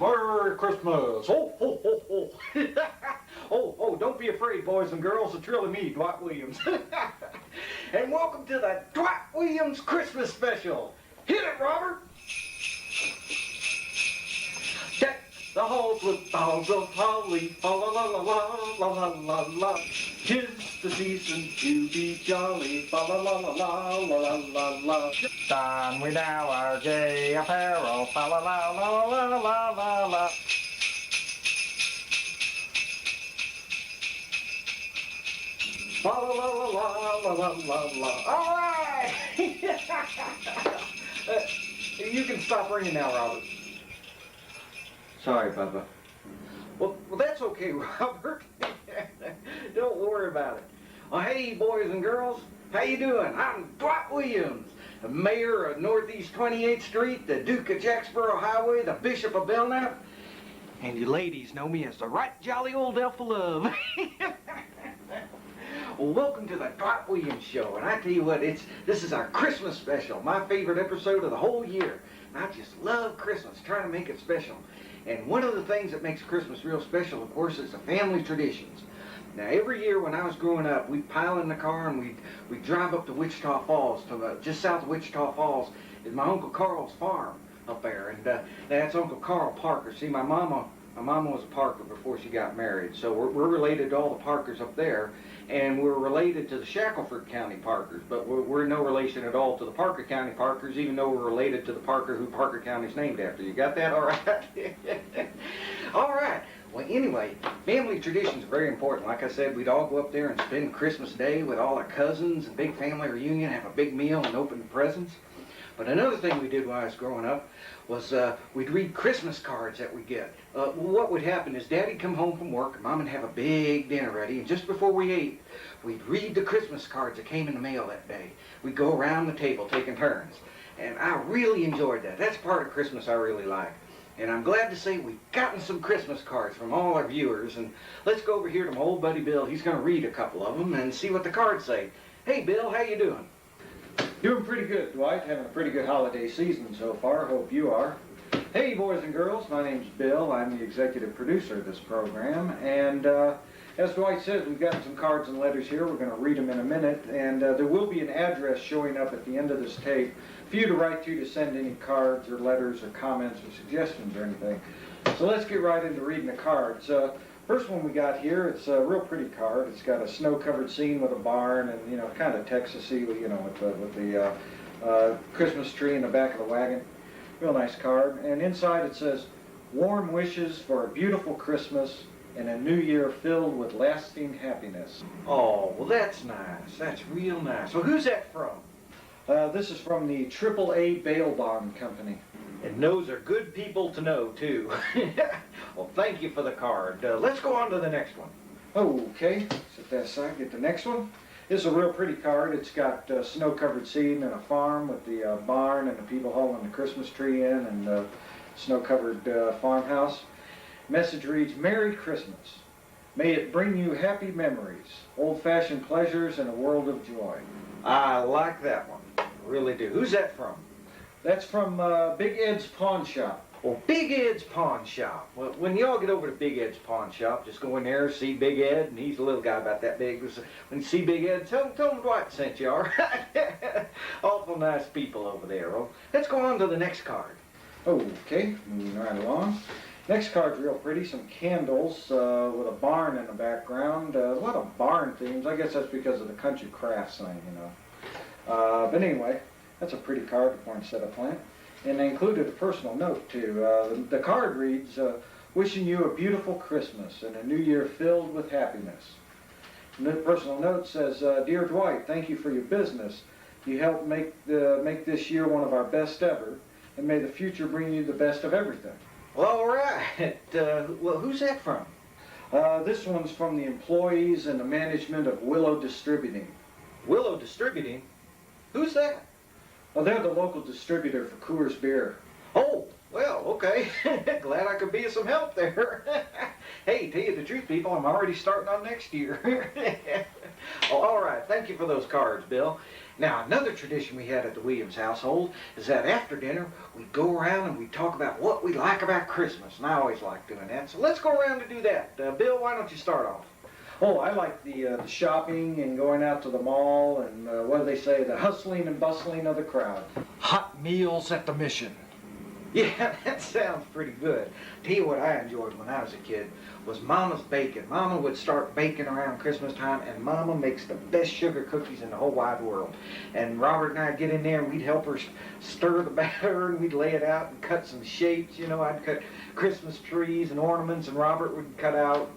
Merry Christmas! Ho, ho, ho, ho! Oh, don't be afraid, boys and girls. It's really me, Dwight Williams. And welcome to the Dwight Williams Christmas Special. Hit it, Robert! Deck the halls with boughs of holly, la la la la la la la la. 'Tis the season to be jolly, la la la la la la la la. Don we now our gay apparel, la la la la la la la la. La la la la la la la la. All right. You can stop ringing now, Robert. Sorry, Bubba. Well, that's okay, Robert. Don't worry about it. Well, hey, boys and girls, how you doing? I'm Dwight Williams, the mayor of Northeast 28th Street, the Duke of Jacksboro Highway, the Bishop of Belknap, and you ladies know me as the right jolly old elf of love. Well, welcome to the Dwight Williams Show, and I tell you what, this is our Christmas special, my favorite episode of the whole year. I just love Christmas, trying to make it special. And one of the things that makes Christmas real special, of course, is the family traditions. Now, every year when I was growing up, we'd pile in the car and we'd drive up to Wichita Falls, just south of Wichita Falls, is my Uncle Carl's farm up there, and that's Uncle Carl Parker. See, my mama was a Parker before she got married, so we're related to all the Parkers up there, and we're related to the Shackelford County Parkers, but we're no relation at all to the Parker County Parkers, even though we're related to the Parker who Parker County's named after. You got that? All right. All right. Well, anyway, family traditions are very important. Like I said, we'd all go up there and spend Christmas Day with all our cousins and big family reunion, have a big meal and open the presents. But another thing we did while I was growing up was we'd read Christmas cards that we get. What would happen is Daddy'd come home from work, and Mom would have a big dinner ready, and just before we ate, we'd read the Christmas cards that came in the mail that day. We'd go around the table taking turns, and I really enjoyed that. That's part of Christmas I really like. And I'm glad to say we've gotten some Christmas cards from all our viewers, and let's go over here to my old buddy Bill. He's going to read a couple of them and see what the cards say. Hey, Bill, how you doing? Doing pretty good, Dwight. Having a pretty good holiday season so far. Hope you are. Hey, boys and girls. My name's Bill. I'm the executive producer of this program. And as Dwight says, we've gotten some cards and letters here. We're going to read them in a minute. And there will be an address showing up at the end of this tape for you to write to send any cards or letters or comments or suggestions or anything. So let's get right into reading the cards. First one we got here, it's a real pretty card. It's got a snow-covered scene with a barn and, you know, kind of Texas-y, you know, with the Christmas tree in the back of the wagon. Real nice card. And inside it says, "Warm wishes for a beautiful Christmas and a new year filled with lasting happiness." Oh, well, that's nice. That's real nice. Well, who's that from? This is from the AAA Bail Bond Company. And those are good people to know, too. Well, thank you for the card. Let's go on to the next one. Okay, set that aside, get the next one. This is a real pretty card. It's got snow-covered scene and a farm with the barn and the people hauling the Christmas tree in and the snow-covered farmhouse. Message reads, "Merry Christmas. May it bring you happy memories, old-fashioned pleasures, and a world of joy." I like that one. I really do. Who's that from? That's from Big Ed's Pawn Shop. Well, Big Ed's Pawn Shop. Well, when y'all get over to Big Ed's Pawn Shop, just go in there, see Big Ed, and he's a little guy about that big. When you see Big Ed, tell him Dwight sent you, all right? Awful nice people over there. Well, let's go on to the next card. Okay, moving right along. Next card's real pretty, some candles with a barn in the background. A lot of barn themes. I guess that's because of the country craft sign, you know. But anyway, that's a pretty card to point set up plant. And they included a personal note, too. The card reads, "Wishing you a beautiful Christmas and a new year filled with happiness." And the personal note says, "Dear Dwight, thank you for your business. You helped make this year one of our best ever, and may the future bring you the best of everything." Well, all right. Well, who's that from? This one's from the employees and the management of Willow Distributing. Willow Distributing? Who's that? Well, they're the local distributor for Coors Beer. Oh, well, okay. Glad I could be of some help there. Hey, tell you the truth, people, I'm already starting on next year. Oh, all right. Thank you for those cards, Bill. Now, another tradition we had at the Williams household is that after dinner, we'd go around and we'd talk about what we like about Christmas. And I always like doing that. So let's go around and do that. Bill, why don't you start off? Oh, I like the shopping and going out to the mall and what do they say, the hustling and bustling of the crowd. Hot meals at the mission. Yeah, that sounds pretty good. Tell you what I enjoyed when I was a kid was Mama's baking. Mama would start baking around Christmas time, and Mama makes the best sugar cookies in the whole wide world. And Robert and I'd get in there, and we'd help her stir the batter, and we'd lay it out and cut some shapes. You know, I'd cut Christmas trees and ornaments, and Robert would cut out,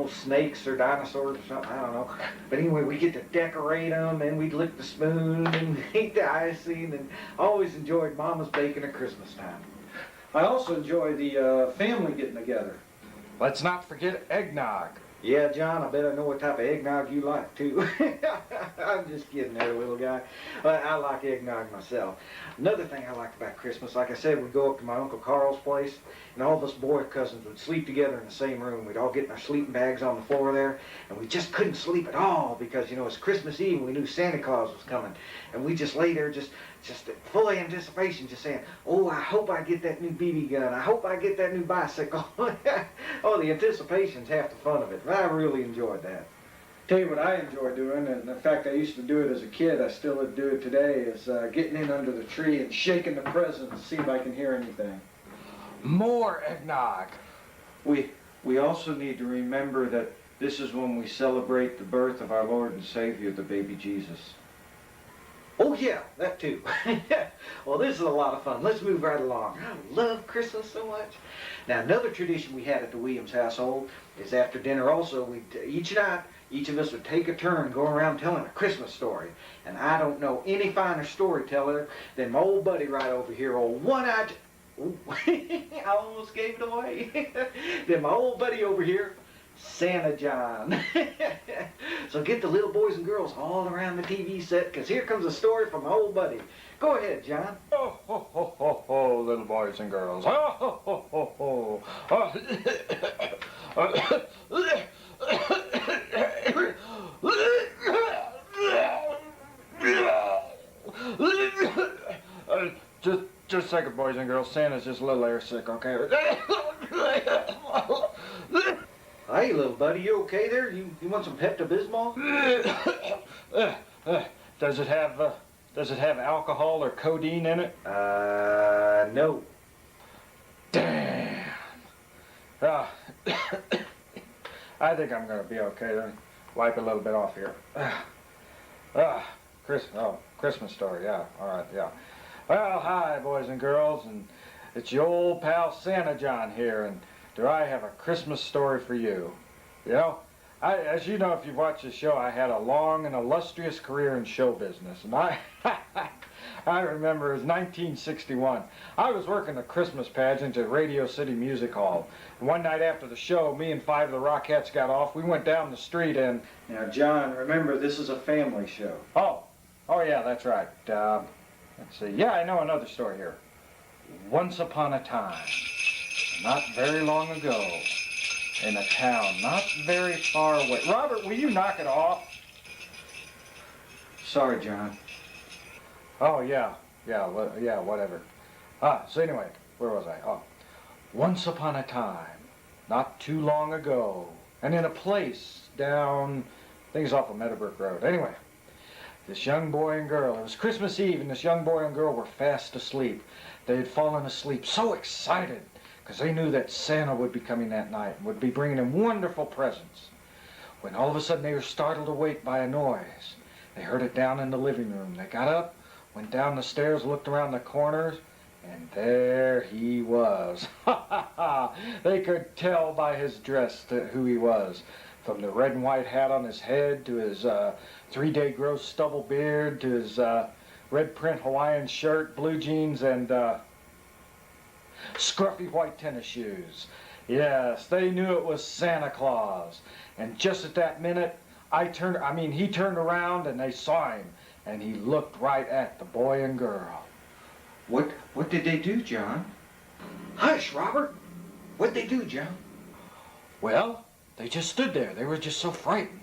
snakes or dinosaurs or something, I don't know. But anyway, we get to decorate them, and we'd lick the spoon and eat the icing, and I always enjoyed Mama's baking at Christmas time. I also enjoy the family getting together. Let's not forget eggnog. Yeah, John, I bet I know what type of eggnog you like, too. I'm just kidding there, little guy. But I like eggnog myself. Another thing I liked about Christmas, like I said, we'd go up to my Uncle Carl's place, and all of us boy cousins would sleep together in the same room. We'd all get in our sleeping bags on the floor there, and we just couldn't sleep at all because, you know, it's Christmas Eve, and we knew Santa Claus was coming. And we just lay there just full of anticipation, just saying, oh, I hope I get that new BB gun. I hope I get that new bicycle. Oh, the anticipation's half the fun of it. I really enjoyed that. Tell you what I enjoy doing, and in fact I used to do it as a kid, I still do it today, is getting in under the tree and shaking the presents to see if I can hear anything. More eggnog. We also need to remember that this is when we celebrate the birth of our Lord and Savior, the baby Jesus. Oh, yeah, that too. Well, this is a lot of fun. Let's move right along. I love Christmas so much. Now, another tradition we had at the Williams household is after dinner also, each night, each of us would take a turn going around telling a Christmas story. And I don't know any finer storyteller than my old buddy right over here, old One-Eyed... Ooh, I almost gave it away. Then my old buddy over here, Santa John. So get the little boys and girls all around the TV set, because here comes a story from my old buddy. Go ahead, John. Oh, ho, ho, ho, ho, little boys and girls. Oh, ho, ho, ho, ho. Just a second, boys and girls. Santa's just a little air sick, okay? Hey, little buddy, you okay there? You want some Pepto-Bismol? Does it have alcohol or codeine in it? No. Damn. I think I'm gonna be okay. Let me wipe a little bit off here. Christmas story. Yeah. All right. Yeah. Well, hi, boys and girls, and it's your old pal Santa John here, and do I have a Christmas story for you? You know, as you know, if you've watched the show, I had a long and illustrious career in show business, and I remember it was 1961. I was working a Christmas pageant at Radio City Music Hall. And one night after the show, me and 5 of the Rockettes got off. We went down the street and... Now, John, remember, this is a family show. Oh yeah, that's right. Let's see. Yeah, I know another story here. Once upon a time, not very long ago, in a town not very far away. Robert, will you knock it off? Sorry, John. Oh, yeah, whatever. So anyway, where was I? Oh, once upon a time, not too long ago, and in a place down, I think it's off of Meadowbrook Road. Anyway, this young boy and girl, it was Christmas Eve, and this young boy and girl were fast asleep. They had fallen asleep so excited, because they knew that Santa would be coming that night and would be bringing them wonderful presents. When all of a sudden they were startled awake by a noise. They heard it down in the living room. They got up, went down the stairs, looked around the corners, and there he was. They could tell by his dress who he was. From the red and white hat on his head, to his 3-day growth stubble beard, to his red print Hawaiian shirt, blue jeans, and scruffy white tennis shoes. Yes, they knew it was Santa Claus. And just at that minute, he turned around and they saw him. And he looked right at the boy and girl. What did they do, John? Hush, Robert. What'd they do, John? Well, they just stood there. They were just so frightened.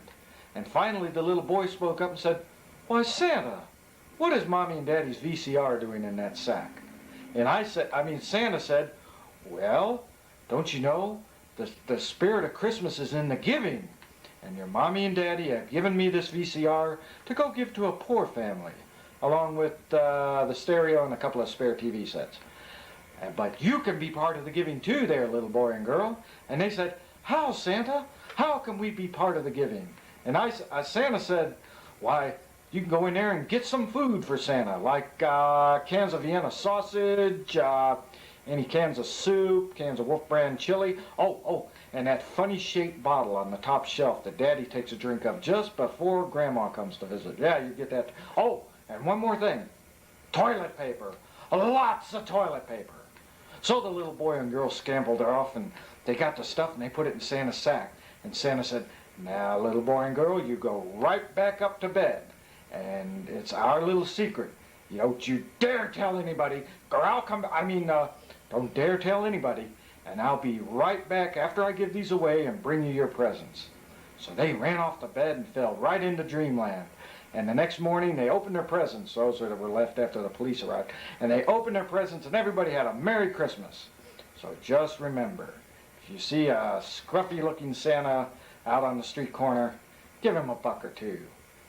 And finally the little boy spoke up and said, "Why, Santa, what is Mommy and Daddy's VCR doing in that sack?" And Santa said, "Well, don't you know, the spirit of Christmas is in the giving. And your Mommy and Daddy have given me this VCR to go give to a poor family, along with the stereo and a couple of spare TV sets. But you can be part of the giving too there, little boy and girl." And they said, "How, Santa? How can we be part of the giving?" And Santa said, "Why, you can go in there and get some food for Santa, like cans of Vienna sausage, any cans of soup, cans of Wolf Brand chili. Oh, and that funny shaped bottle on the top shelf that Daddy takes a drink of just before Grandma comes to visit. Yeah, you get that. Oh, and one more thing, toilet paper, lots of toilet paper." So the little boy and girl scampered off, and they got the stuff and they put it in Santa's sack. And Santa said, "Now, little boy and girl, you go right back up to bed. And it's our little secret. Don't you dare tell anybody, or I'll come, don't dare tell anybody, and I'll be right back after I give these away and bring you your presents." So they ran off to bed and fell right into dreamland. And the next morning they opened their presents, those that were left after the police arrived, and they opened their presents and everybody had a Merry Christmas. So just remember, if you see a scruffy looking Santa out on the street corner, give him a buck or two.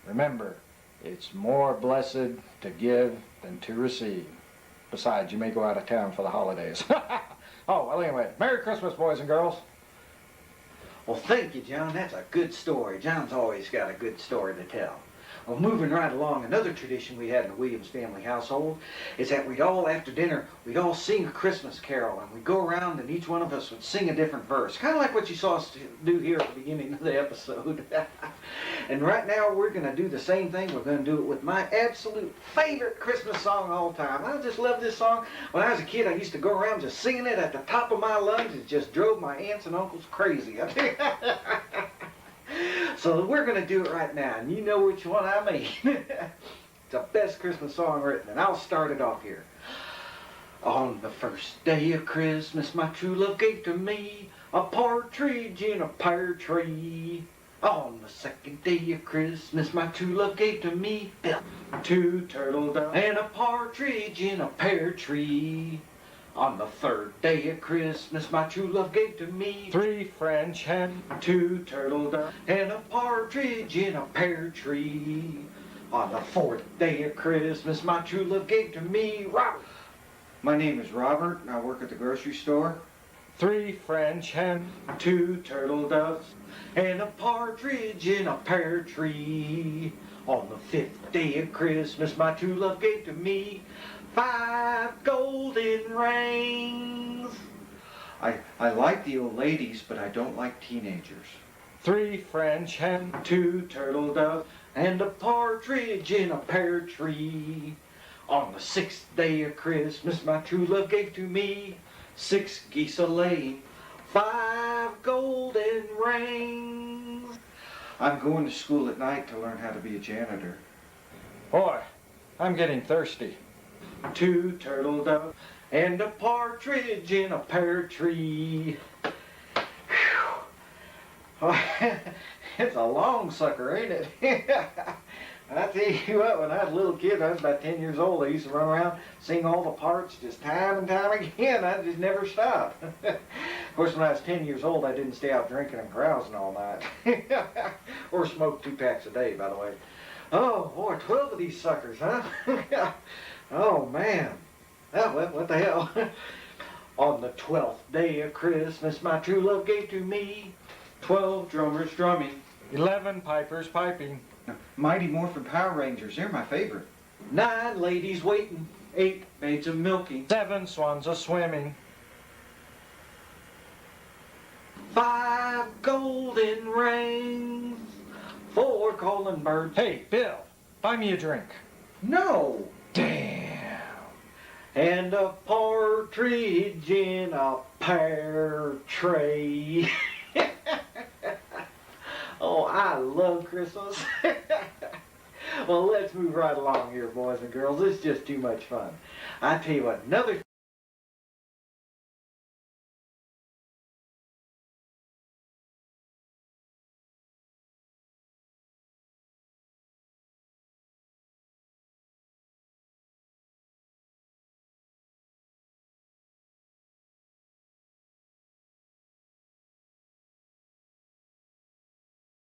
Remember, it's more blessed to give than to receive. Besides, you may go out of town for the holidays. Oh, well, anyway, Merry Christmas, boys and girls. Well, thank you, John. That's a good story. John's always got a good story to tell. Well, moving right along, another tradition we had in the Williams family household is that after dinner, we'd all sing a Christmas carol, and we'd go around and each one of us would sing a different verse, kind of like what you saw us do here at the beginning of the episode. And right now, we're going to do the same thing. We're going to do it with my absolute favorite Christmas song of all time. I just love this song. When I was a kid, I used to go around just singing it at the top of my lungs. It just drove my aunts and uncles crazy. So we're going to do it right now, and you know which one I mean. It's the best Christmas song written, and I'll start it off here. On the first day of Christmas, my true love gave to me a partridge in a pear tree. On the second day of Christmas, my true love gave to me two turtle doves and a partridge in a pear tree. On the third day of Christmas, my true love gave to me 3 French hens, 2 turtle doves, and a partridge in a pear tree. On the fourth day of Christmas, my true love gave to me Robert. My name is Robert, and I work at the grocery store. 3 French hens, 2 turtle doves, and a partridge in a pear tree. On the fifth day of Christmas, my true love gave to me 5 golden rings. I like the old ladies, but I don't like teenagers. 3 French hens, 2 turtle doves, and a partridge in a pear tree. On the sixth day of Christmas, my true love gave to me 6 geese a-laying, 5 golden rings. I'm going to school at night to learn how to be a janitor. Boy, I'm getting thirsty. 2 turtle doves, and a partridge in a pear tree. Whew. It's a long sucker, ain't it? I tell you what, when I was a little kid, I was about 10 years old, I used to run around, sing all the parts just time and time again. I just never stopped. Of course, when I was 10 years old, I didn't stay out drinking and carousing all night. Or smoke 2 packs a day, by the way. Oh, boy, 12 of these suckers, huh? Oh, man. Oh, well, what the hell? On the 12th day of Christmas, my true love gave to me 12 drummers drumming, 11 pipers piping, Mighty Morphin Power Rangers, they're my favorite. 9 ladies waiting, 8 maids of milking, 7 swans a swimming, 5 golden rings, 4 calling birds. Hey, Bill, buy me a drink. No! Damn. And a partridge in a pear tree. Oh, I love Christmas. Well, let's move right along here, boys and girls. It's just too much fun. I tell you what, another